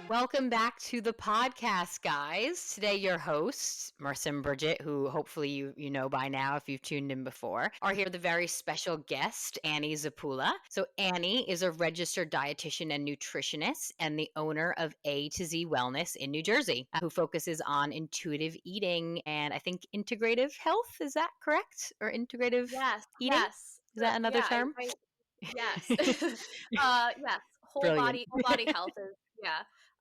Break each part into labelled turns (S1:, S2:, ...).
S1: Welcome back to the podcast, guys. Today, your hosts, Marissa and Bridget, who hopefully you know by now if you've tuned in before, are here with a very special guest, Annie Zappulla. So Annie is a registered dietitian and nutritionist and the owner of A to Z Wellness in New Jersey, who focuses on intuitive eating and I think integrative health. Is that correct? Or integrative eating?
S2: Yes.
S1: Is that another term?
S2: Yes. Yes. Whole body health is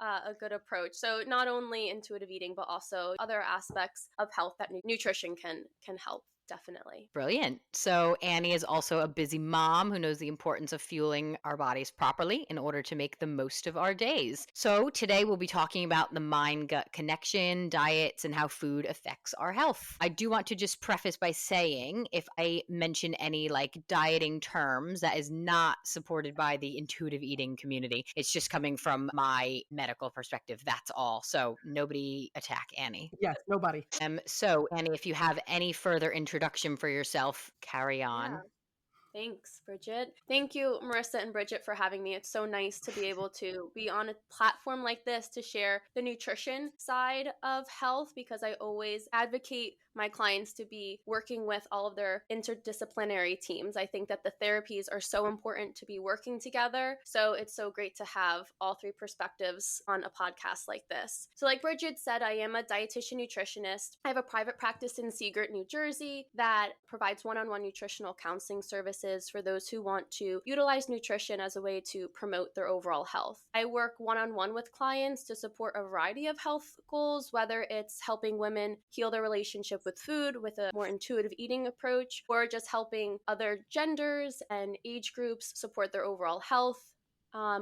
S2: a good approach. So not only intuitive eating, but also other aspects of health that nutrition can help. Definitely.
S1: Brilliant. So Annie is also a busy mom who knows the importance of fueling our bodies properly in order to make the most of our days. So today we'll be talking about the mind-gut connection, diets, and how food affects our health. I do want to just preface by saying if I mention any like dieting terms that is not supported by the intuitive eating community, it's just coming from my medical perspective. That's all. So nobody attack Annie.
S3: Yes, nobody.
S1: So Annie, if you have any further introduction for yourself, carry on.
S2: Yeah. Thanks, Bridget. Thank you, Marissa and Bridget, for having me. It's so nice to be able to be on a platform like this to share the nutrition side of health, because I always advocate my clients to be working with all of their interdisciplinary teams. I think that the therapies are so important to be working together. So it's so great to have all three perspectives on a podcast like this. So like Bridget said, I am a dietitian nutritionist. I have a private practice in Sea Girt, New Jersey that provides one-on-one nutritional counseling services for those who want to utilize nutrition as a way to promote their overall health. I work one-on-one with clients to support a variety of health goals, whether it's helping women heal their relationship with food with a more intuitive eating approach, or just helping other genders and age groups support their overall health,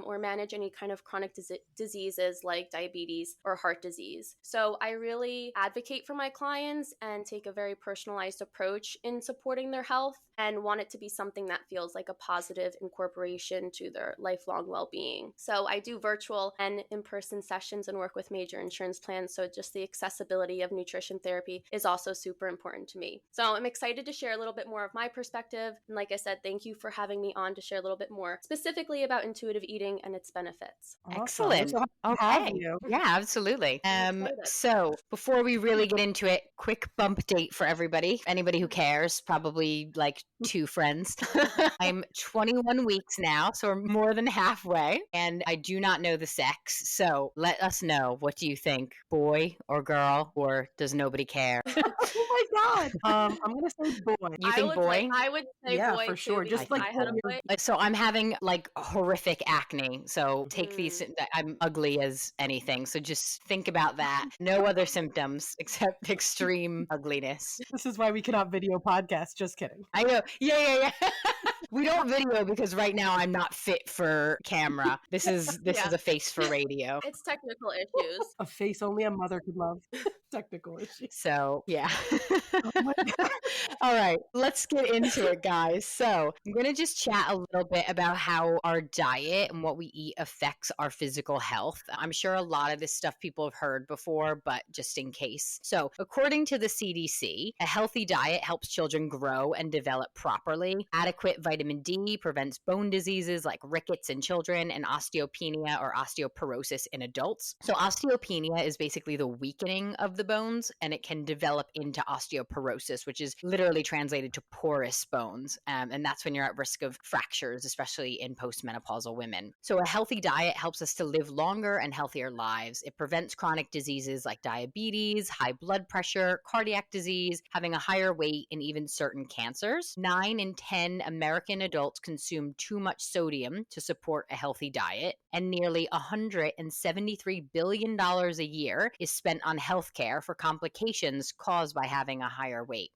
S2: or manage any kind of chronic diseases like diabetes or heart disease. So I really advocate for my clients and take a very personalized approach in supporting their health and want it to be something that feels like a positive incorporation to their lifelong well-being. So I do virtual and in-person sessions and work with major insurance plans. So just the accessibility of nutrition therapy is also super important to me. So I'm excited to share a little bit more of my perspective. And like I said, thank you for having me on to share a little bit more specifically about intuitive eating and its benefits.
S1: Excellent.
S3: So
S1: Okay. Yeah, absolutely. So before we really get into it, quick bump date for everybody. Anybody who cares, probably like 2 friends. I'm 21 weeks now, so we're more than halfway, and I do not know the sex. So let us know. What do you think? Boy or girl, or does nobody care?
S3: Oh my God. I'm going to say boy.
S1: You think boy?
S2: I would say
S3: Yeah,
S2: boy
S3: for sure.
S2: Too,
S3: Just like
S2: I had a boy.
S1: So I'm having like horrific acne. So take these. I'm ugly as anything. So just think about that. No other symptoms except extreme ugliness.
S3: This is why we cannot video podcast. Just kidding.
S1: I know. Yeah. We don't video because right now I'm not fit for camera. This is a face for radio.
S2: It's technical issues.
S3: A face only a mother could love. Technical issues.
S1: So, yeah.
S3: Oh my God.
S1: All right, let's get into it, guys. So I'm going to just chat a little bit about how our diet and what we eat affects our physical health. I'm sure a lot of this stuff people have heard before, but just in case. So according to the CDC, a healthy diet helps children grow and develop properly. Adequate vitamin D prevents bone diseases like rickets in children and osteopenia or osteoporosis in adults. So osteopenia is basically the weakening of the bones, and it can develop into osteoporosis, which is literally translated to porous bones. And that's when you're at risk of fractures, especially in postmenopausal women. So a healthy diet helps us to live longer and healthier lives. It prevents chronic diseases like diabetes, high blood pressure, cardiac disease, having a higher weight, and even certain cancers. 9 in 10 American adults consume too much sodium to support a healthy diet, and nearly $173 billion a year is spent on healthcare for complications caused by having a higher weight,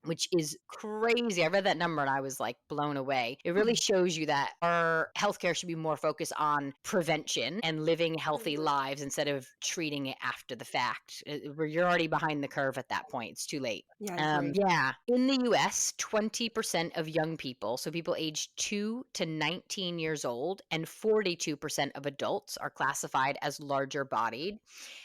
S1: which is crazy. I read that number and I was like blown away. It really shows you that our healthcare should be more focused on prevention and living healthy lives instead of treating it after the fact. You're already behind the curve at that point. It's too late.
S3: Yeah.
S1: In the US, 20% of young people, so people aged 2 to 19 years old, and 42% of adults are classified as larger bodied.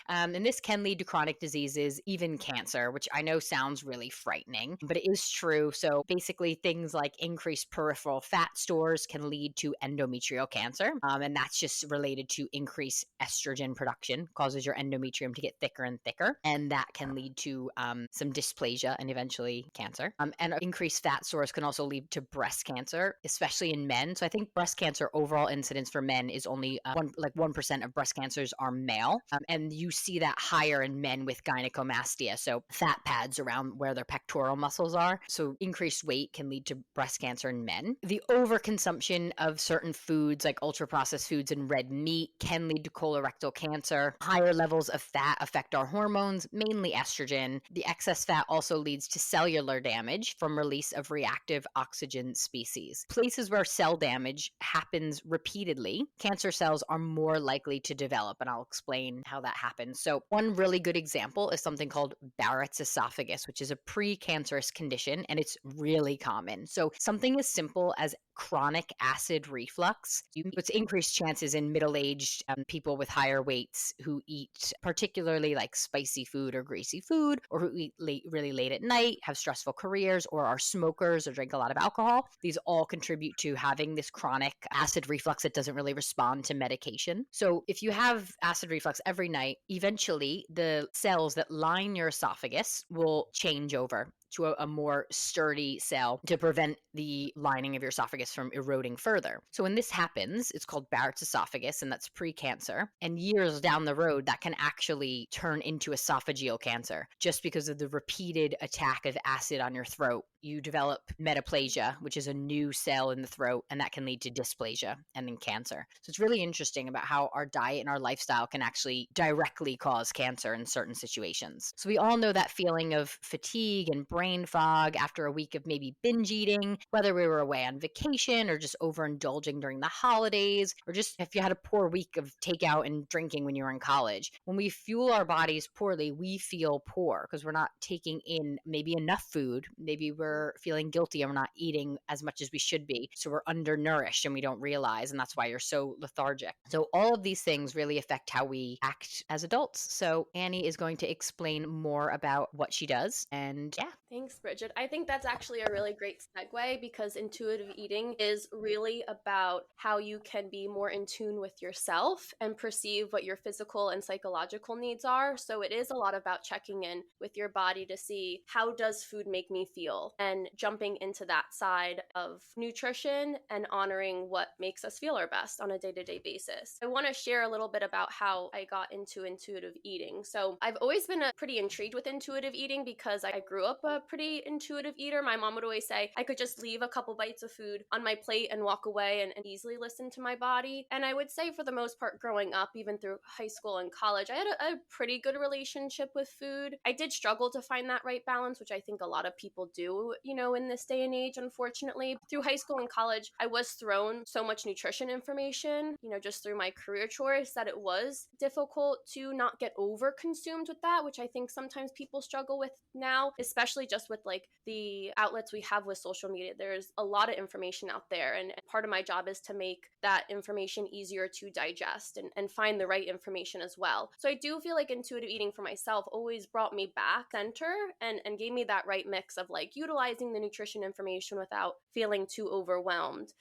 S1: And this can lead to chronic diseases, even cancer, which I know sounds really frightening. but it is true. So basically, things like increased peripheral fat stores can lead to endometrial cancer. And that's just related to increased estrogen production, causes your endometrium to get thicker and thicker. And that can lead to some dysplasia and eventually cancer. And increased fat stores can also lead to breast cancer, especially in men. So I think breast cancer overall incidence for men is only 1% of breast cancers are male. And you see that higher in men with gynecomastia, so fat pads around where their pectoral muscles are. So increased weight can lead to breast cancer in men. The overconsumption of certain foods like ultra processed foods and red meat can lead to colorectal cancer. Higher levels of fat affect our hormones, mainly estrogen. The excess fat also leads to cellular damage from release of reactive oxygen species. Places where cell damage happens repeatedly, cancer cells are more likely to develop, and I'll explain how that happens. So one really good example is something called Barrett's esophagus, which is a precancerous condition, and it's really common. So something as simple as chronic acid reflux, it's increased chances in middle-aged people with higher weights who eat particularly like spicy food or greasy food, or who eat really late at night, have stressful careers, or are smokers or drink a lot of alcohol. These all contribute to having this chronic acid reflux that doesn't really respond to medication. So if you have acid reflux every night, eventually the cells that line your esophagus will change over to a more sturdy cell to prevent the lining of your esophagus from eroding further. So when this happens, it's called Barrett's esophagus, and that's pre-cancer. And years down the road, that can actually turn into esophageal cancer just because of the repeated attack of acid on your throat. You develop metaplasia, which is a new cell in the throat, and that can lead to dysplasia and then cancer. So it's really interesting about how our diet and our lifestyle can actually directly cause cancer in certain situations. So we all know that feeling of fatigue and brain fog after a week of maybe binge eating, whether we were away on vacation or just overindulging during the holidays, or just if you had a poor week of takeout and drinking when you were in college. When we fuel our bodies poorly, we feel poor because we're not taking in maybe enough food. Maybe we're feeling guilty and we're not eating as much as we should be. So we're undernourished and we don't realize, and that's why you're so lethargic. So all of these things really affect how we act as adults. So Annie is going to explain more about what she does. And yeah.
S2: Thanks, Bridget. I think that's actually a really great segue because intuitive eating is really about how you can be more in tune with yourself and perceive what your physical and psychological needs are. So it is a lot about checking in with your body to see, how does food make me feel, and jumping into that side of nutrition and honoring what makes us feel our best on a day-to-day basis. I want to share a little bit about how I got into intuitive eating. So I've always been pretty intrigued with intuitive eating because I grew up a pretty intuitive eater. My mom would always say I could just leave a couple bites of food on my plate and walk away and easily listen to my body. And I would say for the most part growing up, even through high school and college, I had a pretty good relationship with food. I did struggle to find that right balance, which I think a lot of people do, in this day and age, unfortunately. Through high school and college, I was thrown so much nutrition information, just through my career choice, that it was difficult to not get over consumed with that, which I think sometimes people struggle with now, especially just with like the outlets we have with social media. There's a lot of information out there, and part of my job is to make that information easier to digest and find the right information as well. So I do feel like intuitive eating for myself always brought me back center and gave me that right mix of like utilizing the nutrition information without feeling too overwhelmed.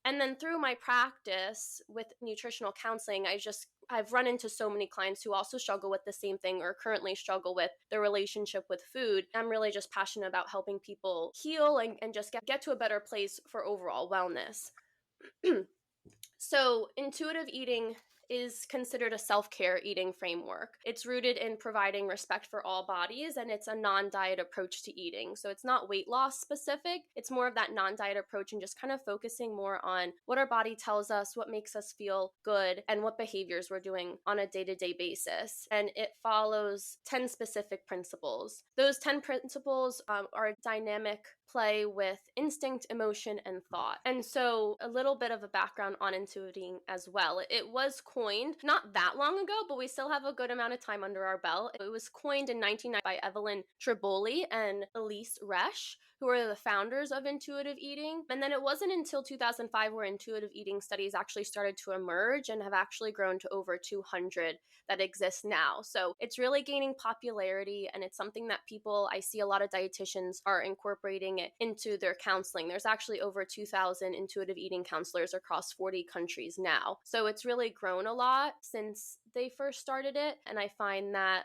S2: And then through my practice with nutritional counseling, I've run into so many clients who also struggle with the same thing or currently struggle with their relationship with food. I'm really just passionate about helping people heal and just get to a better place for overall wellness. So intuitive eating is considered a self-care eating framework. It's rooted in providing respect for all bodies, and it's a non-diet approach to eating. So it's not weight loss specific. It's more of that non-diet approach and just kind of focusing more on what our body tells us, what makes us feel good, and what behaviors we're doing on a day-to-day basis. And it follows 10 specific principles. Those 10 principles are a dynamic play with instinct, emotion, and thought. And so a little bit of a background on intuitive eating as well. It was coined not that long ago, but we still have a good amount of time under our belt. It was coined in 1990 by Evelyn Triboli and Elise Resch, who are the founders of intuitive eating. And then it wasn't until 2005 where intuitive eating studies actually started to emerge and have actually grown to over 200 that exist now. So it's really gaining popularity, and it's something that I see a lot of dietitians are incorporating it into their counseling. There's actually over 2,000 intuitive eating counselors across 40 countries now. So it's really grown a lot since they first started it. And I find that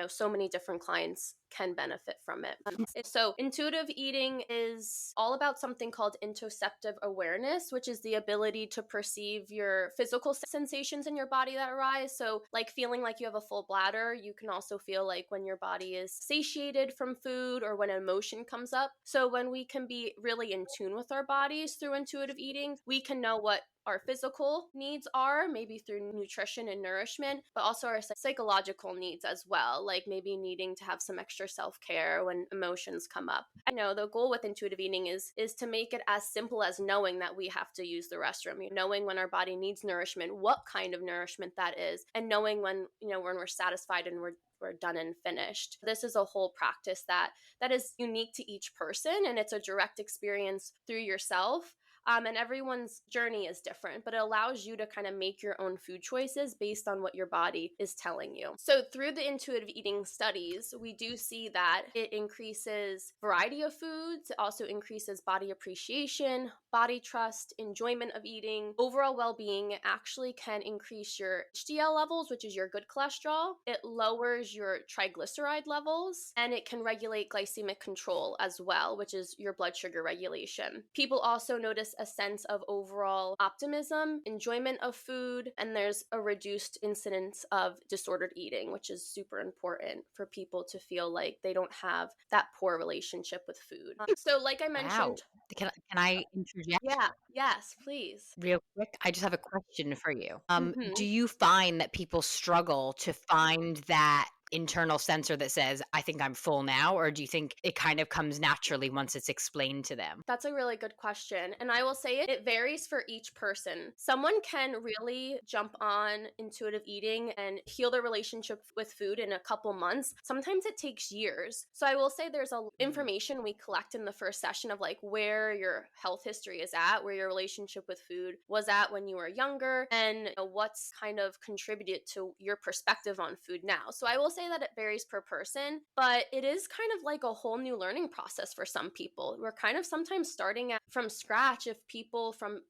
S2: so many different clients can benefit from it. So intuitive eating is all about something called interoceptive awareness, which is the ability to perceive your physical sensations in your body that arise. So like feeling like you have a full bladder, you can also feel like when your body is satiated from food or when emotion comes up. So when we can be really in tune with our bodies through intuitive eating, we can know what our physical needs are, maybe through nutrition and nourishment, but also our psychological needs as well, like maybe needing to have some extra self-care when emotions come up. I know the goal with intuitive eating is to make it as simple as knowing that we have to use the restroom, knowing when our body needs nourishment, what kind of nourishment that is, and knowing when we're satisfied and we're done and finished. This is a whole practice that is unique to each person, and it's a direct experience through yourself. And everyone's journey is different, but it allows you to kind of make your own food choices based on what your body is telling you. So through the intuitive eating studies, we do see that it increases variety of foods. It also increases body appreciation, body trust, enjoyment of eating, overall well-being. It actually can increase your HDL levels, which is your good cholesterol. It lowers your triglyceride levels, and it can regulate glycemic control as well, which is your blood sugar regulation. People also notice a sense of overall optimism, enjoyment of food, and there's a reduced incidence of disordered eating, which is super important for people to feel like they don't have that poor relationship with food. So like I
S1: Wow.
S2: mentioned,
S1: Can I interject
S2: yeah, yes, please.
S1: real quick? I just have a question for you. Do
S2: Mhm.
S1: you find that people struggle to find that internal sensor that says, I think I'm full now? Or do you think it kind of comes naturally once it's explained to them?
S2: That's a really good question. And I will say it varies for each person. Someone can really jump on intuitive eating and heal their relationship with food in a couple months. Sometimes it takes years. So I will say there's information we collect in the first session of like where your health history is at, where your relationship with food was at when you were younger, and what's kind of contributed to your perspective on food now. So I will say that it varies per person, but it is kind of like a whole new learning process for some people. We're kind of sometimes starting from scratch if people from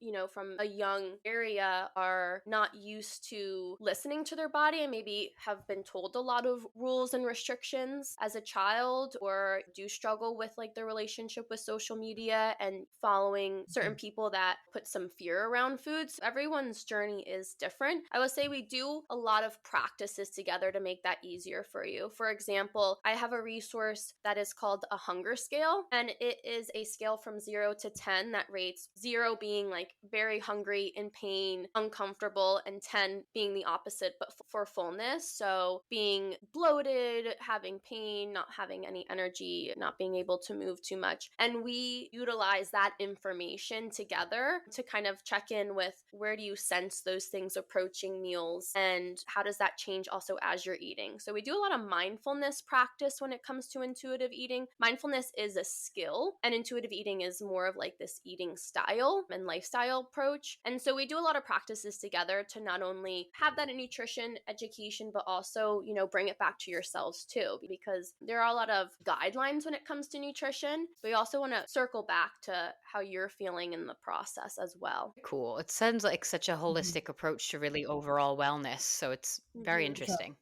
S2: a young area are not used to listening to their body and maybe have been told a lot of rules and restrictions as a child, or do struggle with like their relationship with social media and following certain people that put some fear around food. So everyone's journey is different. I would say we do a lot of practices together to make that easier for you. For example, I have a resource that is called a hunger scale, and it is a scale from 0 to 10 that rates 0 being like very hungry, in pain, uncomfortable, and 10 being the opposite but for fullness. So being bloated, having pain, not having any energy, not being able to move too much. And we utilize that information together to kind of check in with where do you sense those things approaching meals, and how does that change also as you're eating. So we do a lot of mindfulness practice when it comes to intuitive eating. Mindfulness is a skill, and intuitive eating is more of like this eating style and lifestyle approach. And so we do a lot of practices together to not only have that in nutrition education, but also, bring it back to yourselves too, because there are a lot of guidelines when it comes to nutrition. But we also want to circle back to how you're feeling in the process as well.
S1: Cool. It sounds like such a
S3: Mhm.
S1: holistic approach to really overall wellness. So it's very
S2: Mhm.
S3: Yeah,
S1: interesting.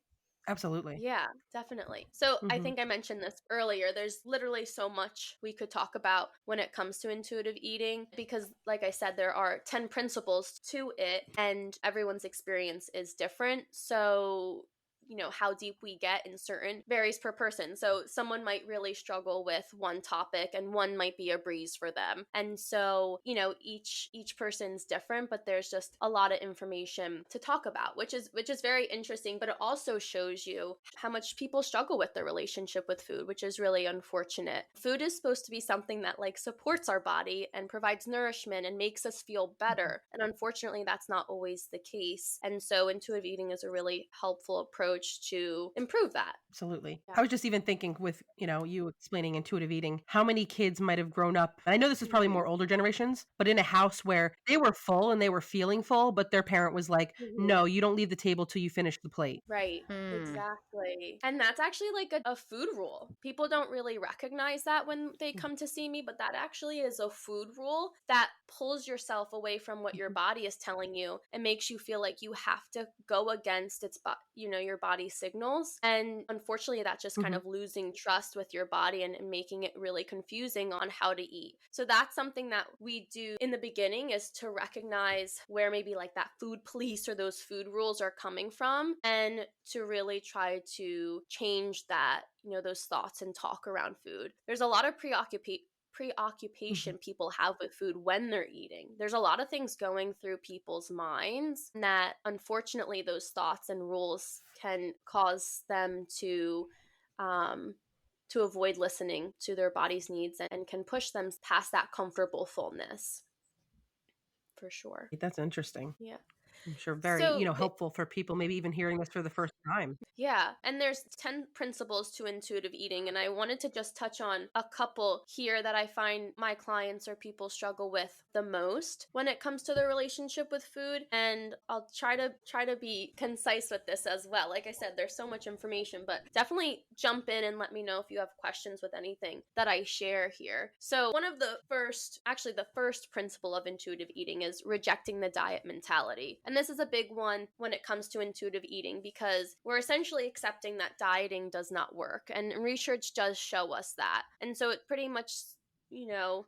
S3: absolutely.
S2: Yeah, definitely. So I
S3: Mhm.
S2: think I mentioned this earlier. There's literally so much we could talk about when it comes to intuitive eating, because, like I said, there are 10 principles to it, and everyone's experience is different. So how deep we get in certain varies per person. So someone might really struggle with one topic and one might be a breeze for them. And so, each person's different, but there's just a lot of information to talk about, which is very interesting, but it also shows you how much people struggle with their relationship with food, which is really unfortunate. Food is supposed to be something that like supports our body and provides nourishment and makes us feel
S3: Mhm.
S2: better. And unfortunately, that's not always the case. And so intuitive eating is a really helpful approach to improve that.
S3: Absolutely.
S2: Yeah.
S3: I was just even thinking with, you explaining intuitive eating, how many kids might have grown up. And I know this is probably more older generations, but in a house where they were full and they were feeling full, but their parent was like, no, you don't leave the table till you finish the plate.
S2: Right. Exactly. And that's actually like a food rule. People don't really recognize that when they come to see me, but that actually is a food rule that pulls yourself away from what your body is telling you and makes you feel like you have to go against your body's signals. And unfortunately, that's just kind of losing trust with your body and making it really confusing on how to eat. So that's something that we do in the beginning, is to recognize where maybe like that food police or those food rules are coming from, and to really try to change that, those thoughts and talk around food. There's a lot of preoccupation people have with food when they're eating. There's a lot of things going through people's minds that unfortunately those thoughts and rules can cause them to avoid listening to their body's needs and can push them past that comfortable fullness. For sure.
S3: That's interesting.
S2: Yeah.
S3: I'm sure very,
S2: So
S3: helpful for people maybe even hearing this for the first time.
S2: yeah, and there's 10 principles to intuitive eating, and I wanted to just touch on a couple here that I find my clients or people struggle with the most when it comes to their relationship with food, and I'll try to be concise with this as well. Like I said, there's so much information, but definitely jump in and let me know if you have questions with anything that I share here. So one of the first principle of intuitive eating is rejecting the diet mentality. And this is a big one when it comes to intuitive eating, because we're essentially accepting that dieting does not work. And research does show us that. And so it pretty much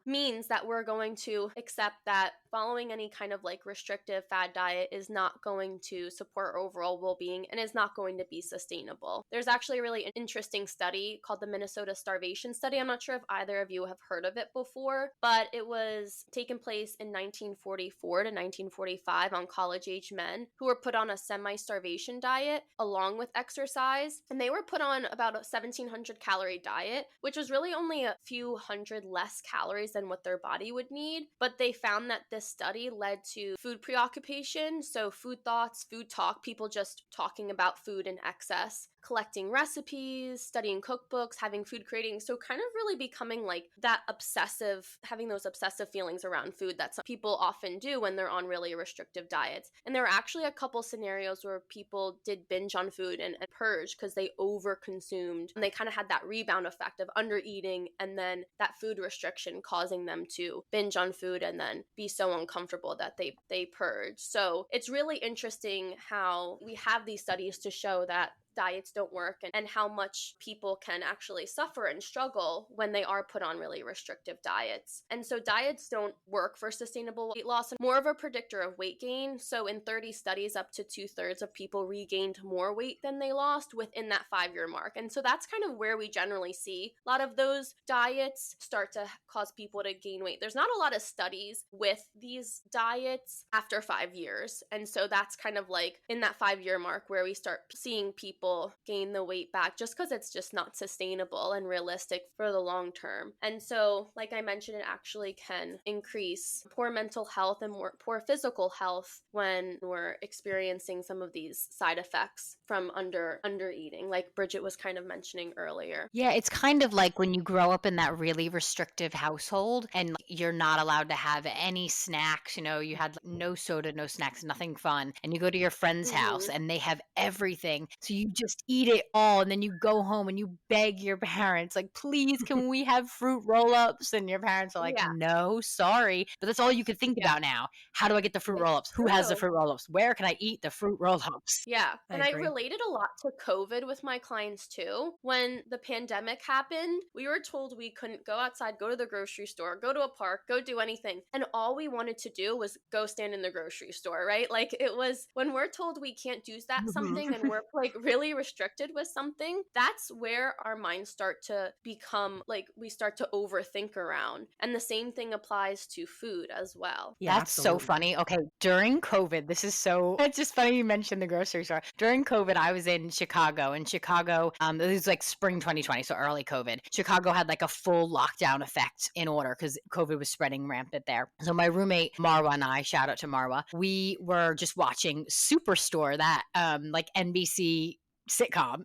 S2: means that we're going to accept that following any kind of like restrictive fad diet is not going to support overall well-being and is not going to be sustainable. There's actually a really interesting study called the Minnesota Starvation Study. I'm not sure if either of you have heard of it before, but it was taken place in 1944 to 1945 on college-age men who were put on a semi-starvation diet along with exercise. And they were put on about a 1,700 calorie diet, which was really only a few hundred less calories than what their body would need. But they found that this study led to food preoccupation, so food thoughts, food talk, people just talking about food in excess, collecting recipes, studying cookbooks, having food cravings. So kind of really becoming like that obsessive, having those obsessive feelings around food that some people often do when they're on really restrictive diets. And there were actually a couple scenarios where people did binge on food and purge because they over consumed, and they kind of had that rebound effect of under eating and then that food restriction causing them to binge on food and then be so uncomfortable that they purge. So it's really interesting how we have these studies to show that diets don't work and how much people can actually suffer and struggle when they are put on really restrictive diets. And so diets don't work for sustainable weight loss, and more of a predictor of weight gain. So in 30 studies, up to 2/3 of people regained more weight than they lost within that 5-year mark. And so that's kind of where we generally see a lot of those diets start to cause people to gain weight. There's not a lot of studies with these diets after 5 years. And so that's kind of like in that 5-year mark where we start seeing people gain the weight back, just because it's just not sustainable and realistic for the long term. And so, like I mentioned, it actually can increase poor mental health and more poor physical health when we're experiencing some of these side effects from under eating, like Bridget was kind of mentioning earlier.
S1: Yeah, it's kind of like when you grow up in that really restrictive household and like, you're not allowed to have any snacks. You had no soda, no snacks, nothing fun. And you go to your friend's house and they have everything. So you just eat it all. And then you go home and you beg your parents, like, please, can we have fruit roll-ups? And your parents are like,
S2: Yeah.
S1: no, sorry. But that's all you could think about now. How do I get the fruit roll-ups? Who has the fruit roll-ups? Where can I eat the fruit roll-ups?
S2: Yeah. And I
S3: agree.
S2: related a lot to COVID with my clients too. When the pandemic happened, we were told we couldn't go outside, go to the grocery store, go to a park, go do anything. And all we wanted to do was go stand in the grocery store, right? Like it was when we're told we can't do that something and we're like really restricted with something, that's where our minds start to become like we start to overthink around. And the same thing applies to food as well.
S3: Yeah,
S1: That's so funny. Okay, during COVID, it's just funny you mentioned the grocery store. During COVID, I was in Chicago. In Chicago, it was like spring 2020, so early COVID. Chicago had like a full lockdown effect in order because COVID was spreading rampant there. So my roommate Marwa and I, shout out to Marwa, we were just watching Superstore, that like NBC sitcom.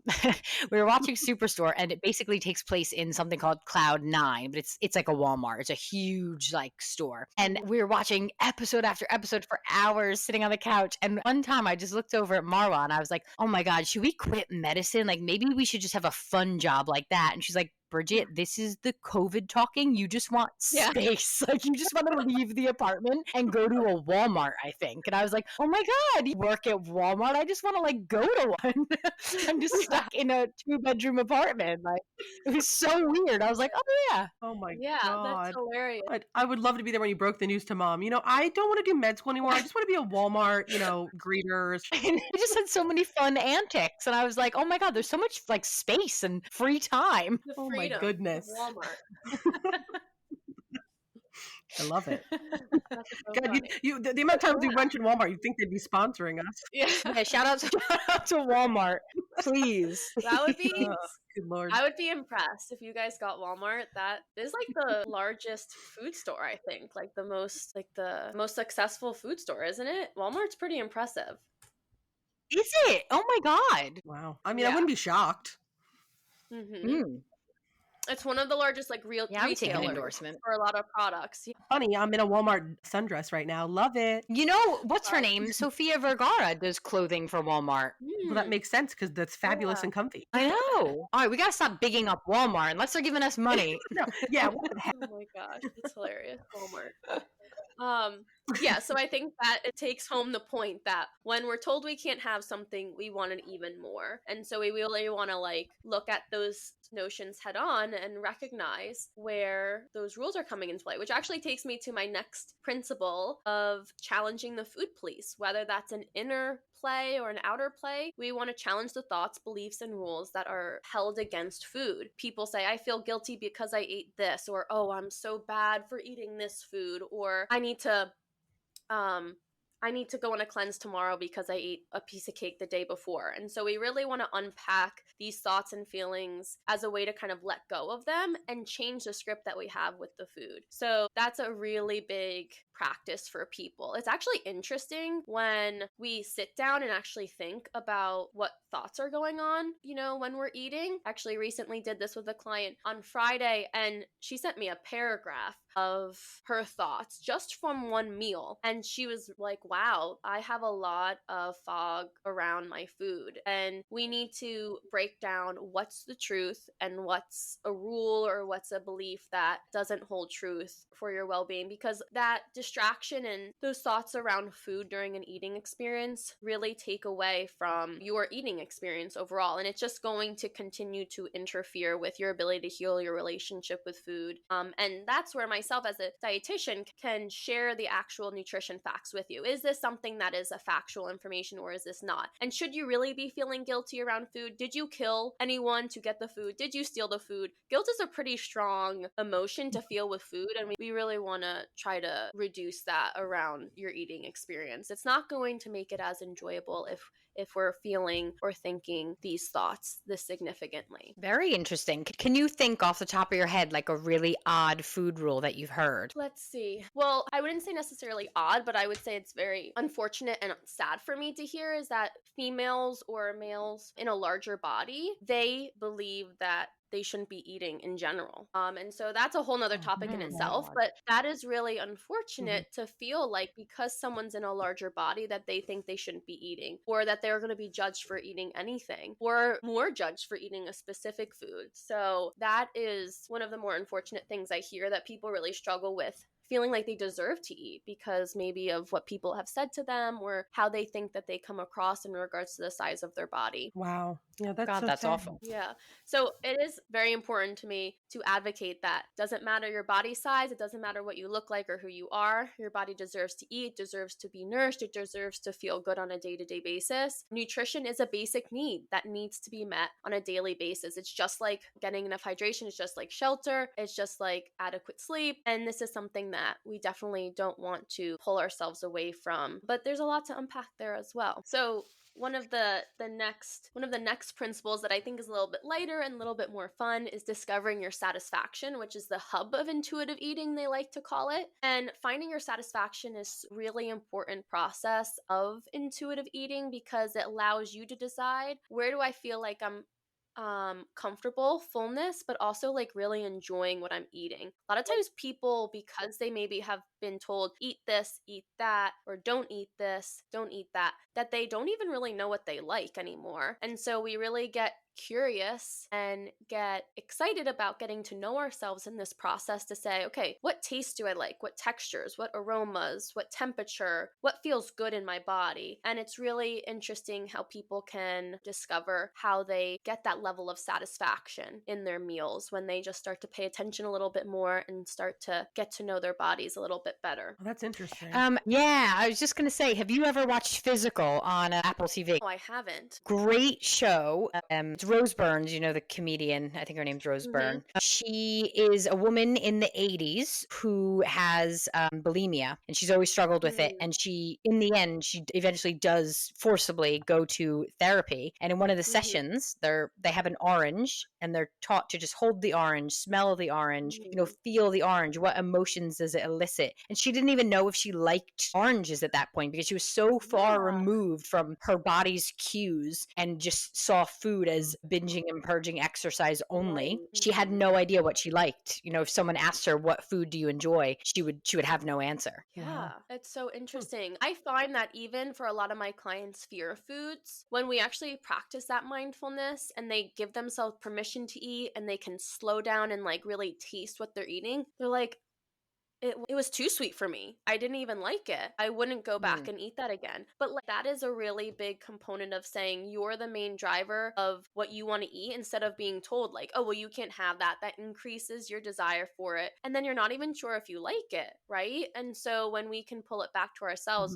S1: We were watching Superstore, and it basically takes place in something called Cloud 9, but it's like a Walmart. It's a huge like store. And we were watching episode after episode for hours sitting on the couch. And one time I just looked over at Marwa and I was like, "Oh my god, should we quit medicine? Like maybe we should just have a fun job like that." And she's like, "Bridget, this is the COVID talking. You just want
S2: Yeah.
S1: space. Like you just want to leave the apartment and go to a Walmart, I think." And I was like, "Oh my god, you work at Walmart? I just want to like go to one." I'm just stuck in a 2-bedroom apartment. Like it was so weird. I was like, "Oh yeah."
S3: Oh my
S2: Yeah, that's
S3: God.
S2: hilarious.
S3: I would love to be there when you broke the news to mom. I don't want to do med school anymore. I just want to be a Walmart, greeters.
S1: And it just had so many fun antics. And I was like, "Oh my god, there's so much like space and free time."
S2: The
S3: Oh my
S2: freedom
S3: goodness.
S2: of Walmart.
S3: I love it.
S2: That's so
S3: God,
S2: funny.
S3: the amount of times we mentioned Walmart, you'd think they'd be sponsoring us.
S2: Yeah.
S1: Yeah, shout out to Walmart, please.
S2: That would be
S3: Good Lord.
S2: I would be impressed if you guys got Walmart. That is like the largest food store, I think. Like the most successful food store, isn't it? Walmart's pretty impressive.
S1: Is it? Oh my god.
S3: Wow. I mean, I
S2: Yeah.
S3: wouldn't be shocked.
S1: Mm.
S2: It's one of the largest like
S1: Yeah, I would take an
S2: retailers
S1: endorsement.
S2: for a lot of products.
S3: Funny, I'm in a Walmart sundress right now. Love it.
S1: You know, what's her name? Sofia Vergara does clothing for Walmart.
S3: Well, that makes sense because that's fabulous
S2: Yeah.
S3: and comfy.
S1: I know. All right, we gotta stop bigging up Walmart unless they're giving us money.
S3: No, yeah, what the heck?
S2: Oh my gosh, it's hilarious. Walmart. Yeah, so I think that it takes home the point that when we're told we can't have something, we want it even more. And so we really want to like look at those notions head on and recognize where those rules are coming into play, which actually takes me to my next principle of challenging the food police, whether that's an inner play or an outer play. We want to challenge the thoughts, beliefs, and rules that are held against food. People say, "I feel guilty because I ate this," or "Oh, I'm so bad for eating this food," or I need to go on a cleanse tomorrow because I ate a piece of cake the day before. And so we really want to unpack these thoughts and feelings as a way to kind of let go of them and change the script that we have with the food. So that's a really big practice for people. It's actually interesting when we sit down and actually think about what thoughts are going on, when we're eating. Actually recently did this with a client on Friday, and she sent me a paragraph of her thoughts just from one meal. And she was like, "Wow, I have a lot of fog around my food." And we need to break down what's the truth and what's a rule or what's a belief that doesn't hold truth for your well-being, because that distraction and those thoughts around food during an eating experience really take away from your eating experience overall. And it's just going to continue to interfere with your ability to heal your relationship with food. And that's where myself as a dietitian can share the actual nutrition facts with you. Is this something that is a factual information or is this not? And should you really be feeling guilty around food? Did you kill anyone to get the food? Did you steal the food? Guilt is a pretty strong emotion to feel with food, and we really want to try to reduce that around your eating experience. It's not going to make it as enjoyable if we're feeling or thinking these thoughts this significantly.
S1: Very interesting. Can you think off the top of your head like a really odd food rule that you've heard?
S2: Let's see. Well, I wouldn't say necessarily odd, but I would say it's very unfortunate and sad for me to hear is that females or males in a larger body, they believe that they shouldn't be eating in general. And so that's a whole nother topic in itself, but that is really unfortunate to feel like because someone's in a larger body that they think they shouldn't be eating, or that they're going to be judged for eating anything, or more judged for eating a specific food. So that is one of the more unfortunate things I hear, that people really struggle with feeling like they deserve to eat because maybe of what people have said to them or how they think that they come across in regards to the size of their body.
S3: Wow. Yeah, that's
S1: God,
S3: so
S1: that's
S3: sad.
S1: awful.
S2: Yeah. So it is very important to me to advocate that. Doesn't matter your body size. It doesn't matter what you look like or who you are. Your body deserves to eat, deserves to be nourished. It deserves to feel good on a day-to-day basis. Nutrition is a basic need that needs to be met on a daily basis. It's just like getting enough hydration. It's just like shelter. It's just like adequate sleep. And this is something that we definitely don't want to pull ourselves away from. But there's a lot to unpack there as well. So one of the next principles that I think is a little bit lighter and a little bit more fun is discovering your satisfaction, which is the hub of intuitive eating, they like to call it. And finding your satisfaction is really important process of intuitive eating because it allows you to decide, where do I feel like I'm comfortable, fullness, but also like really enjoying what I'm eating. A lot of times people, because they maybe have been told eat this, eat that, or don't eat this, don't eat that, that they don't even really know what they like anymore. And so we really get curious and get excited about getting to know ourselves in this process to say, okay, what taste do I like? What textures, what aromas, what temperature, what feels good in my body? And it's really interesting how people can discover how they get that level of satisfaction in their meals when they just start to pay attention a little bit more and start to get to know their bodies a little bit better.
S3: Oh, that's interesting.
S1: Yeah, I was just going to say, have you ever watched Physical on Apple TV?
S2: Oh, I haven't.
S1: Great show. It's Rose Byrne, you know, the comedian. I think her name's Rose Byrne. She is a woman in the 80s who has bulimia, and she's always struggled with it. And she, in the end, she eventually does forcibly go to therapy. And in one of the sessions, they have an orange, and they're taught to just hold the orange, smell the orange, you know, feel the orange. What emotions does it elicit? And she didn't even know if she liked oranges at that point because she was so far removed from her body's cues and just saw food as binging and purging exercise only. She had no idea what she liked. You know, if someone asked her, what food do you enjoy, she would have no answer.
S2: Yeah, it's so interesting. I find that even for a lot of my clients' fear foods, when we actually practice that mindfulness and they give themselves permission to eat and they can slow down and like really taste what they're eating, they're like, it was too sweet for me. I didn't even like it. I wouldn't go back and eat that again. But like that is a really big component of saying you're the main driver of what you want to eat instead of being told like, oh, well, you can't have that. That increases your desire for it. And then you're not even sure if you like it, right? And so when we can pull it back to ourselves,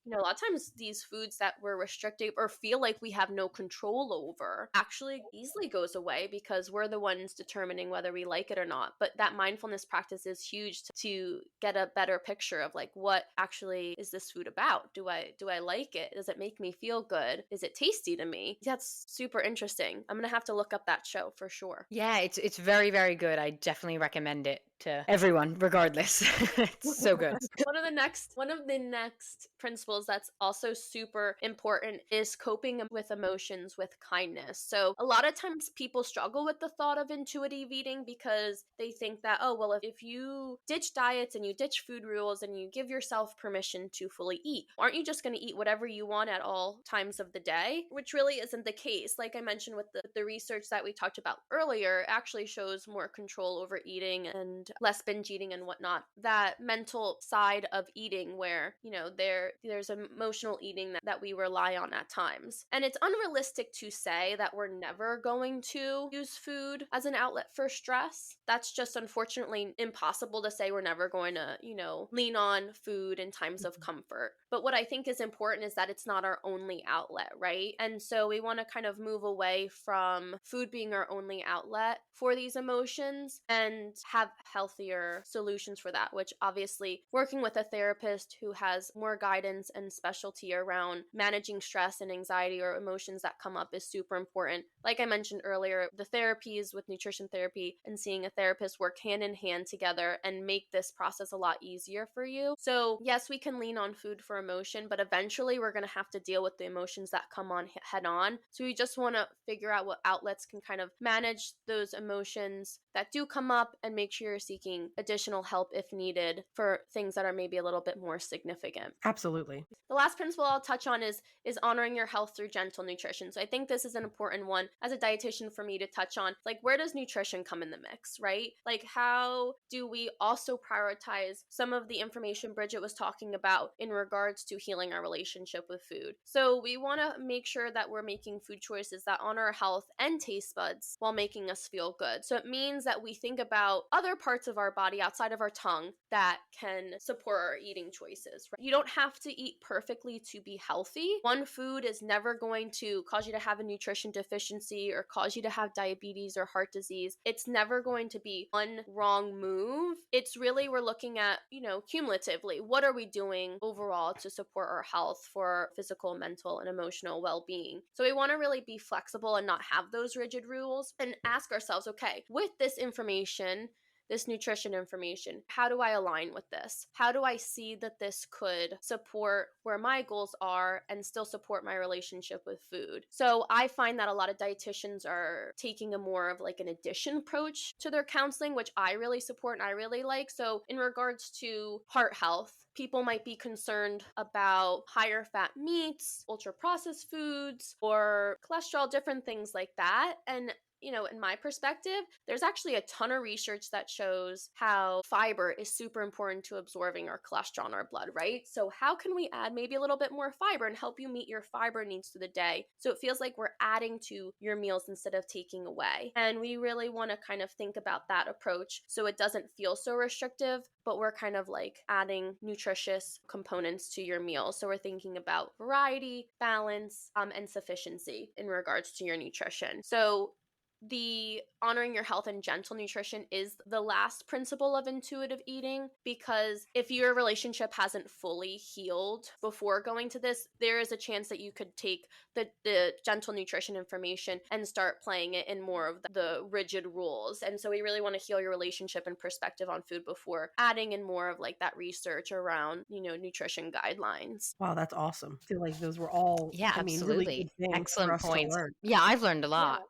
S2: you know, a lot of times these foods that we're restrictive or feel like we have no control over actually easily goes away because we're the ones determining whether we like it or not. But that mindfulness practice is huge to get a better picture of like, what actually is this food about? Do I like it? Does it make me feel good? Is it tasty to me? That's super interesting. I'm gonna have to look up that show for sure.
S1: Yeah, it's very, very good. I definitely recommend it to everyone, regardless. It's so good.
S2: One of the next principles that's also super important is coping with emotions with kindness. So a lot of times people struggle with the thought of intuitive eating because they think that, oh, well, if you ditch diets and you ditch food rules and you give yourself permission to fully eat, aren't you just going to eat whatever you want at all times of the day? Which really isn't the case. Like I mentioned with the research that we talked about earlier, actually shows more control over eating and less binge eating and whatnot. That mental side of eating where, you know, there's emotional eating that we rely on at times. And it's unrealistic to say that we're never going to use food as an outlet for stress. That's just unfortunately impossible to say we're never going to, you know, lean on food in times of comfort. But what I think is important is that it's not our only outlet, right? And so we want to kind of move away from food being our only outlet for these emotions and have healthier solutions for that, which obviously working with a therapist who has more guidance and specialty around managing stress and anxiety or emotions that come up is super important. Like I mentioned earlier, the therapies with nutrition therapy and seeing a therapist work hand in hand together and make this process a lot easier for you. So yes, we can lean on food for emotion, but eventually we're going to have to deal with the emotions that come on head on. So we just want to figure out what outlets can kind of manage those emotions that do come up and make sure you're seeking additional help if needed for things that are maybe a little bit more significant.
S3: Absolutely.
S2: The last principle I'll touch on is honoring your health through gentle nutrition. So I think this is an important one as a dietitian for me to touch on. Like, where does nutrition come in the mix, right? Like, how do we also prioritize some of the information Bridget was talking about in regards to healing our relationship with food? So we want to make sure that we're making food choices that honor our health and taste buds while making us feel good. So it means that we think about other parts parts of our body outside of our tongue that can support our eating choices. Right? You don't have to eat perfectly to be healthy. One food is never going to cause you to have a nutrition deficiency or cause you to have diabetes or heart disease. It's never going to be one wrong move. It's really, we're looking at, cumulatively, what are we doing overall to support our health for our physical, mental, and emotional well-being? So we want to really be flexible and not have those rigid rules and ask ourselves, okay, with this information, this nutrition information, how do I align with this? How do I see that this could support where my goals are and still support my relationship with food? So I find that a lot of dietitians are taking a more of like an addition approach to their counseling, which I really support and I really like. So in regards to heart health, people might be concerned about higher fat meats, ultra processed foods, or cholesterol, different things like that. And in my perspective, there's actually a ton of research that shows how fiber is super important to absorbing our cholesterol in our blood, right? So how can we add maybe a little bit more fiber and help you meet your fiber needs through the day? So it feels like we're adding to your meals instead of taking away. And we really want to kind of think about that approach so it doesn't feel so restrictive, but we're kind of like adding nutritious components to your meals. So we're thinking about variety, balance, and sufficiency in regards to your nutrition. So the honoring your health and gentle nutrition is the last principle of intuitive eating, because if your relationship hasn't fully healed before going to this, there is a chance that you could take the gentle nutrition information and start playing it in more of the rigid rules. And so we really want to heal your relationship and perspective on food before adding in more of like that research around, nutrition guidelines.
S3: Wow, that's awesome. I feel like those were all,
S1: Yeah,
S3: really good
S1: absolutely.
S3: things for
S1: Excellent
S3: us to
S1: points.
S3: learn.
S1: Yeah, I've learned a
S2: Yeah.
S1: lot.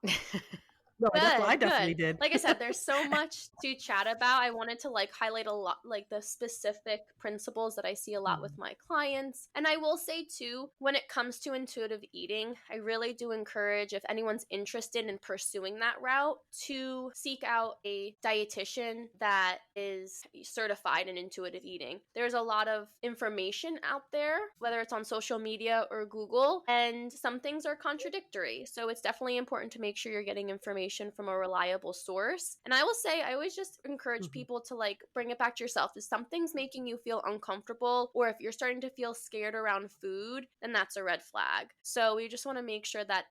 S3: No, I
S2: Good,
S3: definitely
S2: good.
S3: did.
S2: Like I said, there's so much to chat about. I wanted to highlight a lot, like the specific principles that I see a lot with my clients. And I will say too, when it comes to intuitive eating, I really do encourage, if anyone's interested in pursuing that route, to seek out a dietitian that is certified in intuitive eating. There's a lot of information out there, whether it's on social media or Google, and some things are contradictory. So it's definitely important to make sure you're getting information from a reliable source. And I will say, I always just encourage people to bring it back to yourself. If something's making you feel uncomfortable, or if you're starting to feel scared around food, then that's a red flag. So we just want to make sure that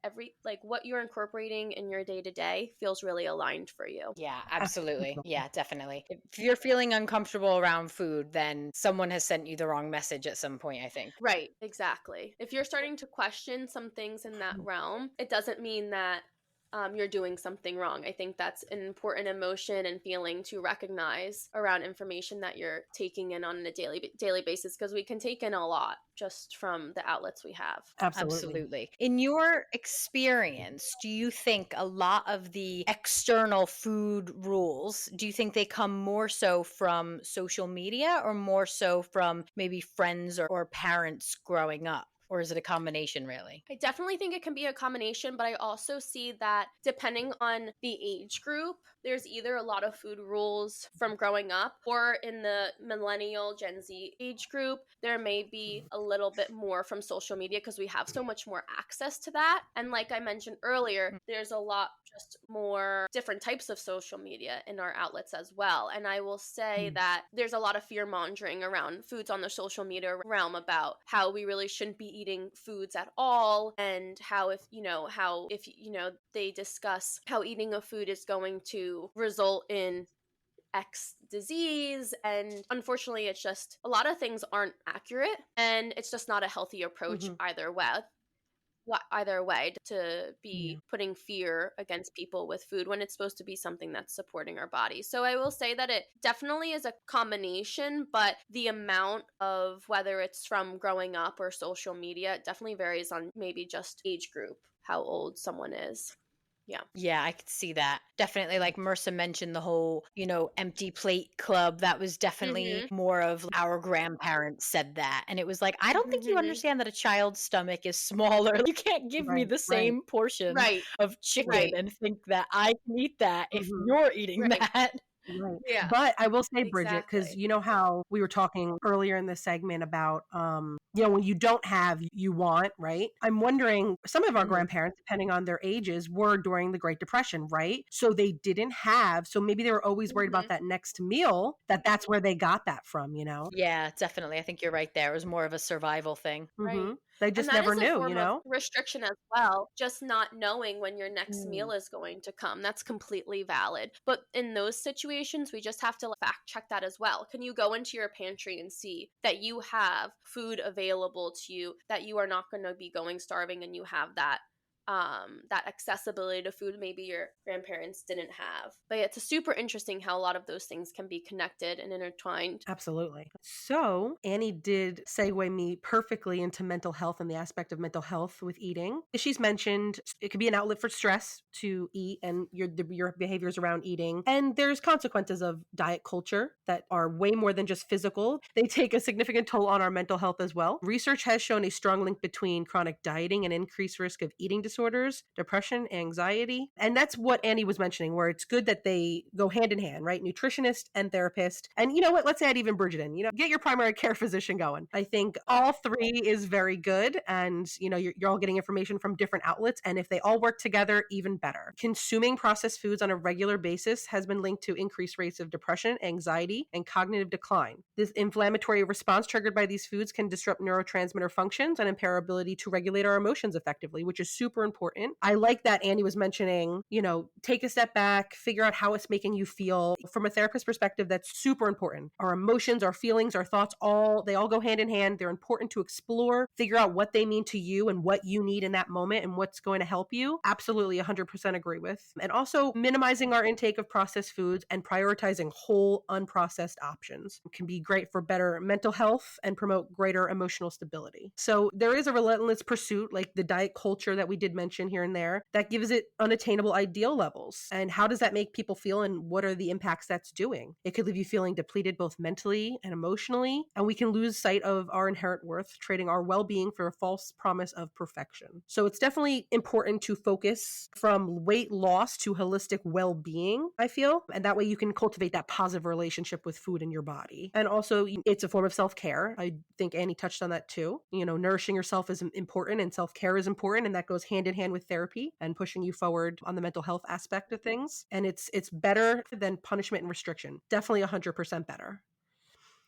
S2: what you're incorporating in your day to day feels really aligned for you.
S1: Yeah, absolutely. Yeah, definitely. If you're feeling uncomfortable around food, then someone has sent you the wrong message at some point, I think.
S2: Right, exactly. If you're starting to question some things in that realm, it doesn't mean that you're doing something wrong. I think that's an important emotion and feeling to recognize around information that you're taking in on a daily basis, because we can take in a lot just from the outlets we have.
S1: Absolutely. In your experience, do you think a lot of the external food rules, do you think they come more so from social media or more so from maybe friends or parents growing up? Or is it a combination, really?
S2: I definitely think it can be a combination, but I also see that depending on the age group, there's either a lot of food rules from growing up, or in the millennial Gen Z age group, there may be a little bit more from social media because we have so much more access to that. And like I mentioned earlier, there's a lot just more different types of social media in our outlets as well. And I will say that there's a lot of fear mongering around foods on the social media realm about how we really shouldn't be eating foods at all, and how if they discuss how eating a food is going to result in X disease. And unfortunately, it's just a lot of things aren't accurate, and it's just not a healthy approach either way to be putting fear against people with food when it's supposed to be something that's supporting our body. So I will say that it definitely is a combination, but the amount of whether it's from growing up or social media definitely varies on maybe just age group, how old someone is. Yeah.
S1: Yeah, I could see that. Definitely, like Marissa mentioned, the whole, empty plate club. That was definitely more of our grandparents said that. And it was like, I don't think you understand that a child's stomach is smaller. You can't give me the same portion of chicken and think that I can eat that if you're eating that.
S3: Right.
S2: Yeah,
S3: But I will say, Bridget, because
S2: exactly.
S3: you know how we were talking earlier in this segment about, when you don't have, you want, right? I'm wondering, some of our
S1: Mhm.
S3: grandparents, depending on their ages, were during the Great Depression, right? So they didn't have, so maybe they were always worried
S2: Hmm.
S3: about that next meal, that's where they got that from, you know?
S1: Yeah, definitely. I think you're right there. It was more of a survival thing.
S3: Hmm.
S2: Right.
S3: They
S2: And
S3: just
S2: that
S3: never
S2: is a
S3: knew, you
S2: form of
S3: know?
S2: restriction as well, just not knowing when your next
S1: Mm.
S2: meal is going to come. That's completely valid. But in those situations, we just have to fact check that as well. Can you go into your pantry and see that you have food available to you, that you are not going to be going starving, and you have that accessibility to food maybe your grandparents didn't have. But it's super interesting how a lot of those things can be connected and intertwined.
S3: Absolutely. So, Annie did segue me perfectly into mental health and the aspect of mental health with eating. She's mentioned it could be an outlet for stress to eat and your behaviors around eating. And there's consequences of diet culture that are way more than just physical. They take a significant toll on our mental health as well. Research has shown a strong link between chronic dieting and increased risk of eating disorders, depression, anxiety. And that's what Annie was mentioning, where it's good that they go hand in hand, right? Nutritionist and therapist. And you know what? Let's add even Bridget in. Get your primary care physician going. I think all three is very good. And, you're all getting information from different outlets. And if they all work together, even better. Consuming processed foods on a regular basis has been linked to increased rates of depression, anxiety, and cognitive decline. This inflammatory response triggered by these foods can disrupt neurotransmitter functions and impair our ability to regulate our emotions effectively, which is super important. I like that Andy was mentioning, take a step back, figure out how it's making you feel. From a therapist perspective, that's super important. Our emotions, our feelings, our thoughts, they all go hand in hand. They're important to explore, figure out what they mean to you and what you need in that moment and what's going to help you. Absolutely 100% agree with. And also minimizing our intake of processed foods and prioritizing whole, unprocessed options can be great for better mental health and promote greater emotional stability. So there is a relentless pursuit, like the diet culture that we did mention here and there, that gives it unattainable ideal levels. And how does that make people feel, and what are the impacts that's doing? It could leave you feeling depleted both mentally and emotionally, and we can lose sight of our inherent worth, trading our well-being for a false promise of perfection. So it's definitely important to focus from weight loss to holistic well-being, I feel, and that way you can cultivate that positive relationship with food in your body. And also, it's a form of self-care. I think Annie touched on that too. Nourishing yourself is important, and self-care is important, and that goes hand in hand with therapy and pushing you forward on the mental health aspect of things. And it's better than punishment and restriction. Definitely 100% better.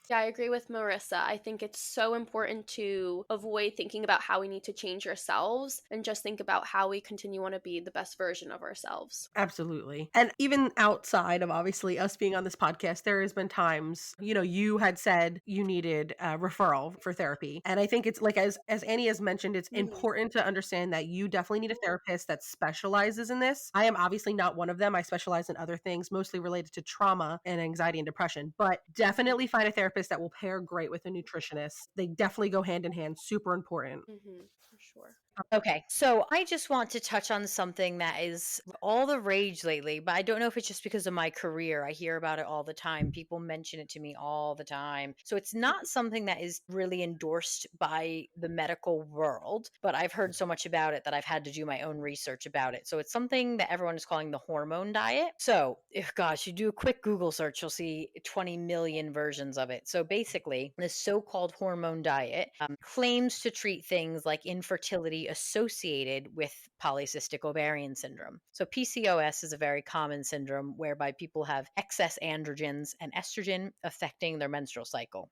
S2: Yeah, I agree with Marissa. I think it's so important to avoid thinking about how we need to change ourselves and just think about how we continue want to be the best version of ourselves.
S3: Absolutely. And even outside of obviously us being on this podcast, there has been times, you had said you needed a referral for therapy. And I think it's like, as Annie has mentioned, it's
S2: Mhm.
S3: important to understand that you definitely need a therapist that specializes in this. I am obviously not one of them. I specialize in other things, mostly related to trauma and anxiety and depression, but definitely find a therapist that will pair great with a nutritionist. They definitely go hand in hand, super important.
S2: For sure.
S1: Okay, so I just want to touch on something that is all the rage lately, but I don't know if it's just because of my career. I hear about it all the time. People mention it to me all the time. So it's not something that is really endorsed by the medical world, but I've heard so much about it that I've had to do my own research about it. So it's something that everyone is calling the hormone diet. So, if gosh, you do a quick Google search, you'll see 20 million versions of it. So basically, this so-called hormone diet claims to treat things like infertility associated with polycystic ovarian syndrome. So PCOS is a very common syndrome whereby people have excess androgens and estrogen affecting their menstrual cycle.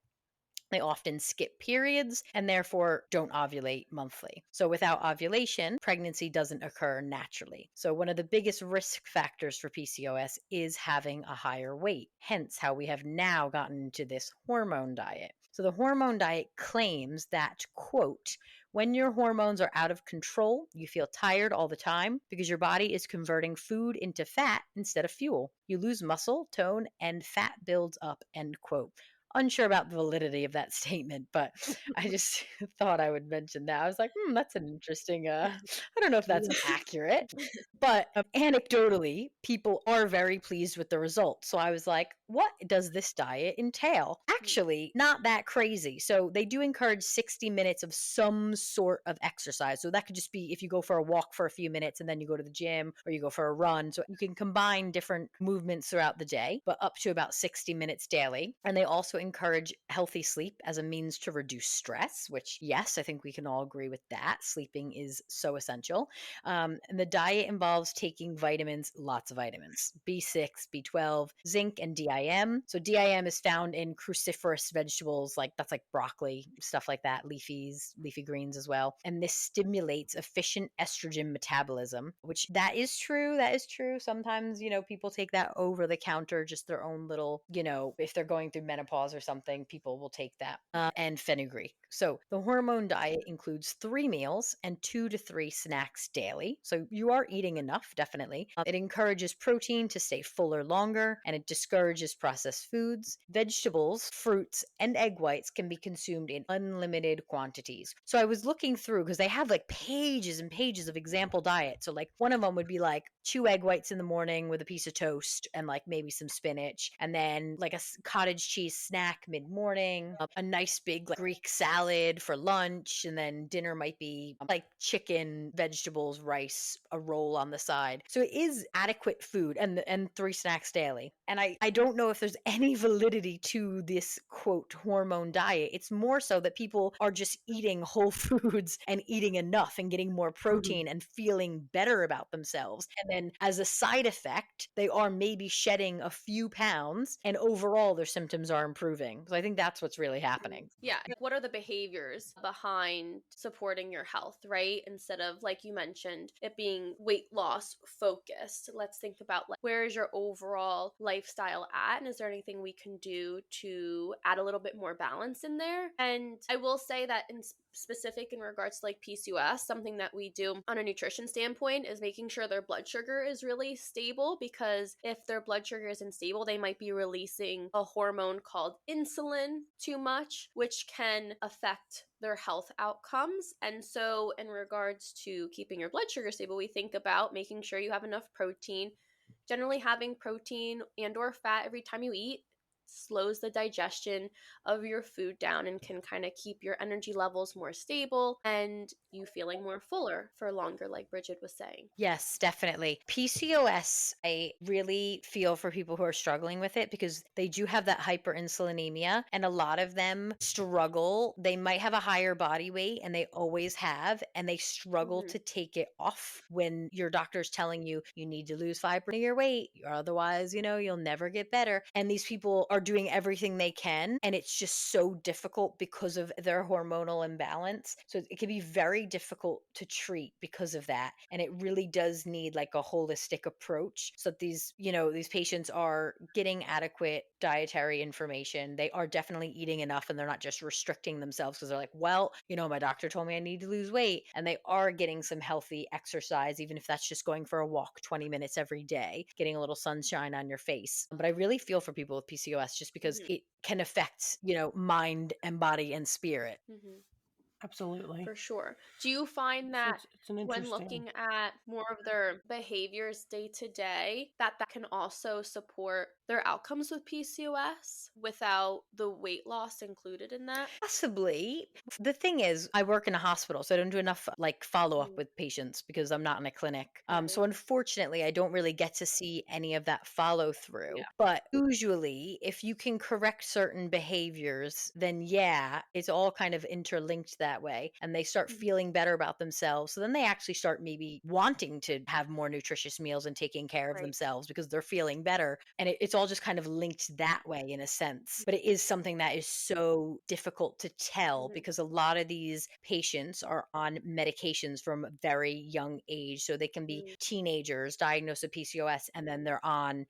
S1: They often skip periods and therefore don't ovulate monthly. So without ovulation, pregnancy doesn't occur naturally. So one of the biggest risk factors for PCOS is having a higher weight, hence how we have now gotten into this hormone diet. So the hormone diet claims that, quote, when your hormones are out of control, you feel tired all the time because your body is converting food into fat instead of fuel. You lose muscle, tone, and fat builds up, end quote. unsure about the validity of that statement, but I just thought I would mention that. I was like, that's an interesting, I don't know if that's accurate, but anecdotally, people are very pleased with the results. So I was like, what does this diet entail? Actually, not that crazy. So they do encourage 60 minutes of some sort of exercise. So that could just be if you go for a walk for a few minutes and then you go to the gym or you go for a run. So you can combine different movements throughout the day, but up to about 60 minutes daily. And they also encourage healthy sleep as a means to reduce stress, which, yes, I think we can all agree with that. Sleeping is so essential. And the diet involves taking vitamins, lots of vitamins, B6, B12, zinc, and DIM. So DIM is found in cruciferous vegetables, like that's like broccoli, stuff like that, leafy greens as well. And this stimulates efficient estrogen metabolism, which that is true. That is true. Sometimes, people take that over the counter, just their own little, if they're going through menopause or something, people will take that. And fenugreek. So the hormone diet includes 3 meals and 2 to 3 snacks daily. So you are eating enough, definitely. It encourages protein to stay fuller longer, and it discourages processed foods. Vegetables, fruits, and egg whites can be consumed in unlimited quantities. So I was looking through because they have like pages and pages of example diets. So like one of them would be like 2 egg whites in the morning with a piece of toast and like maybe some spinach, and then like a cottage cheese snack mid-morning, a nice big like Greek salad for lunch, and then dinner might be like chicken, vegetables, rice, a roll on the side. So it is adequate food, and 3 snacks daily. And I don't know if there's any validity to this quote hormone diet. It's more so that people are just eating whole foods and eating enough and getting more protein and feeling better about themselves. And then as a side effect, they are maybe shedding a few pounds, and overall their symptoms are improving. So I think that's what's really happening.
S2: Yeah. Like, what are the behaviors behind supporting your health, right? Instead of, like you mentioned, it being weight loss focused. Let's think about like, where is your overall lifestyle at? And is there anything we can do to add a little bit more balance in there? And I will say that in specific in regards to like PCOS, something that we do on a nutrition standpoint is making sure their blood sugar is really stable, because if their blood sugar isn't stable, they might be releasing a hormone called insulin too much, which can affect their health outcomes. And so in regards to keeping your blood sugar stable, we think about making sure you have enough protein. Generally having protein and or fat every time you eat slows the digestion of your food down and can kind of keep your energy levels more stable and you feeling more fuller for longer, like Bridget was saying.
S1: Yes, definitely. PCOS, I really feel for people who are struggling with it because they do have that hyperinsulinemia, and a lot of them struggle. They might have a higher body weight, and they always have, and they struggle to take it off when your doctor's telling you you need to lose 5% of your weight, or otherwise, you'll never get better. And these people are doing everything they can, and it's just so difficult because of their hormonal imbalance. So it can be very difficult to treat because of that. And it really does need like a holistic approach so that these patients are getting adequate dietary information. They are definitely eating enough, and they're not just restricting themselves because they're like, well, my doctor told me I need to lose weight. And they are getting some healthy exercise, even if that's just going for a walk 20 minutes every day, getting a little sunshine on your face. But I really feel for people with PCOS just because it can affect, mind and body and spirit.
S3: Absolutely.
S2: For sure. Do you find that
S3: It's an
S2: when
S3: interesting.
S2: looking at more of their behaviors day to day, that can also support their outcomes with PCOS without the weight loss included in that?
S1: Possibly. The thing is, I work in a hospital, so I don't do enough like follow up with patients because I'm not in a clinic. So unfortunately, I don't really get to see any of that follow through.
S2: Yeah.
S1: But usually, if you can correct certain behaviors, then yeah, it's all kind of interlinked that way, and they start feeling better about themselves. So then they actually start maybe wanting to have more nutritious meals and taking care of
S2: Right.
S1: themselves because they're feeling better. And it's all just kind of linked that way in a sense. But it is something that is so difficult to tell because a lot of these patients are on medications from a very young age. So they can be teenagers diagnosed with PCOS, and then they're on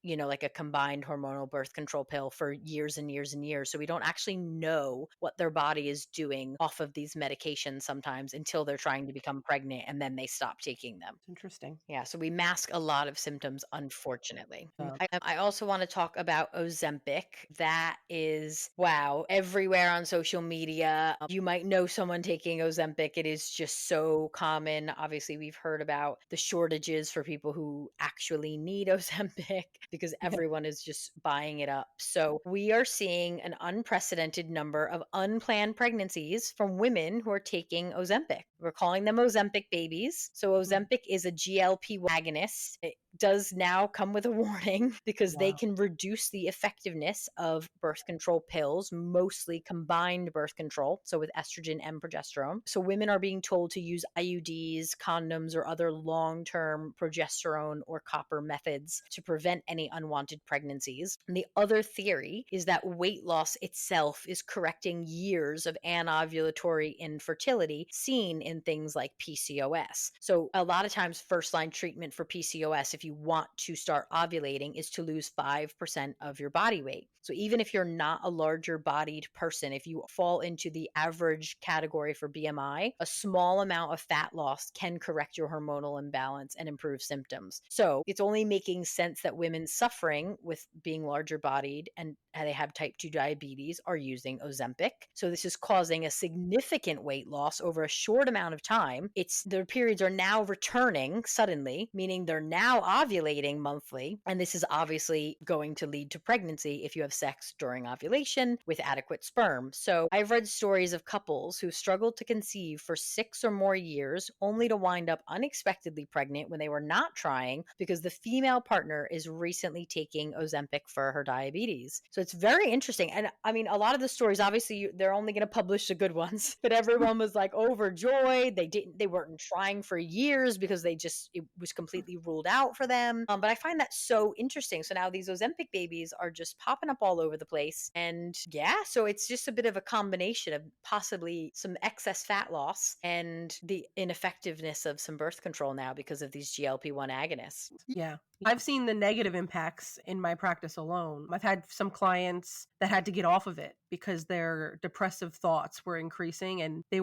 S1: like a combined hormonal birth control pill for years and years and years. So we don't actually know what their body is doing off of these medications sometimes until they're trying to become pregnant and then they stop taking them.
S3: Interesting.
S1: Yeah, so we mask a lot of symptoms, unfortunately.
S3: Um,
S1: I also want to talk about Ozempic. That is, wow, everywhere on social media. You might know someone taking Ozempic. It is just so common. Obviously, we've heard about the shortages for people who actually need Ozempic because
S3: Yeah.
S1: everyone is just buying it up. So we are seeing an unprecedented number of unplanned pregnancies from women who are taking Ozempic. We're calling them Ozempic babies. So Ozempic is a GLP-1 agonist. It does now come with a warning because they
S3: Wow.
S1: can reduce the effectiveness of birth control pills, mostly combined birth control, so with estrogen and progesterone. So women are being told to use IUDs, condoms, or other long-term progesterone or copper methods to prevent any unwanted pregnancies. And the other theory is that weight loss itself is correcting years of anovulatory infertility seen in things like PCOS. So a lot of times first-line treatment for PCOS, if you want to start ovulating, is to lose 5% of your body weight. So even if you're not a larger bodied person, if you fall into the average category for BMI, a small amount of fat loss can correct your hormonal imbalance and improve symptoms. So it's only making sense that women suffering with being larger bodied and they have type 2 diabetes are using Ozempic. So this is causing a significant weight loss over a short amount of time. Their periods are now returning suddenly, meaning they're now ovulating monthly. And this is obviously going to lead to pregnancy if you have sex during ovulation with adequate sperm. So I've read stories of couples who struggled to conceive for 6 or more years only to wind up unexpectedly pregnant when they were not trying because the female partner is recently taking Ozempic for her diabetes. So it's very interesting. And I mean, a lot of the stories, obviously, they're only going to publish the good ones, but everyone was like overjoyed. They weren't trying for years because it was completely ruled out for them. But I find that so interesting. So now these Ozempic babies are just popping up all over the place. And yeah, so it's just a bit of a combination of possibly some excess fat loss and the ineffectiveness of some birth control now because of these GLP-1 agonists.
S3: Yeah. I've seen the negative impacts in my practice alone. I've had some clients that had to get off of it because their depressive thoughts were increasing and they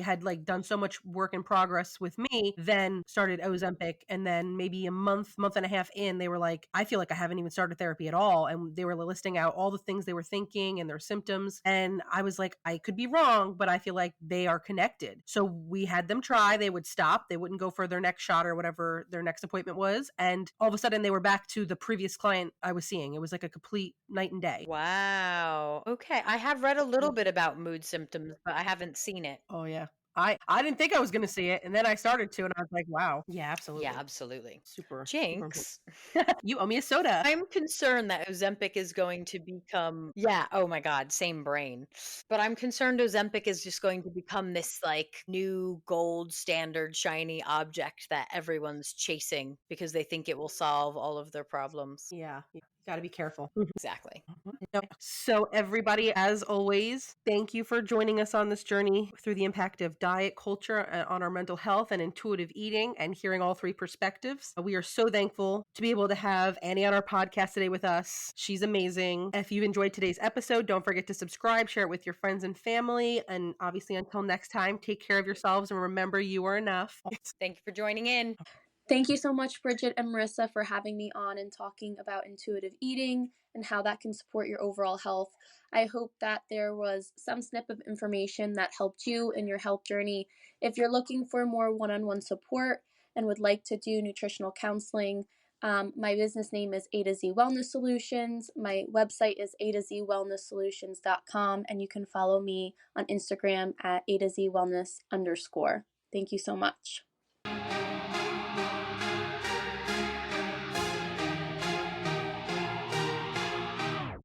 S3: had done so much work in progress with me, then started Ozempic. And then maybe a month and a half in, they were like, I feel like I haven't even started therapy at all. And they were listing out all the things they were thinking and their symptoms. And I was like, I could be wrong, but I feel like they are connected. So we had them try, they would stop, they wouldn't go for their next shot or whatever their next appointment was. And all of a sudden they were back to the previous client I was seeing. It was like a complete night and day.
S1: Wow. Okay. I have read a little bit about mood symptoms, but I haven't seen it.
S3: Oh yeah. I didn't think I was going to see it, and then I started to, and I was like, wow. Yeah, absolutely.
S1: Yeah, absolutely.
S3: Super
S1: Jinx.
S3: You owe me a soda.
S1: I'm concerned that Ozempic is going to become, yeah, oh my God, same brain. But I'm concerned Ozempic is just going to become this like new gold standard shiny object that everyone's chasing because they think it will solve all of their problems.
S3: Yeah. Got to be careful.
S1: Exactly.
S3: So everybody, as always, thank you for joining us on this journey through the impact of diet culture on our mental health and intuitive eating and hearing all three perspectives. We are so thankful to be able to have Annie on our podcast today with us. She's amazing. If you've enjoyed today's episode, don't forget to subscribe, share it with your friends and family. And obviously, until next time, take care of yourselves and remember you are enough.
S1: Thank you for joining in.
S2: Thank you so much, Bridget and Marissa, for having me on and talking about intuitive eating and how that can support your overall health. I hope that there was some snip of information that helped you in your health journey. If you're looking for more one-on-one support and would like to do nutritional counseling, my business name is A to Z Wellness Solutions. My website is a2zwellnesssolutions.com, and you can follow me on Instagram at A to Z Wellness _. Thank you so much.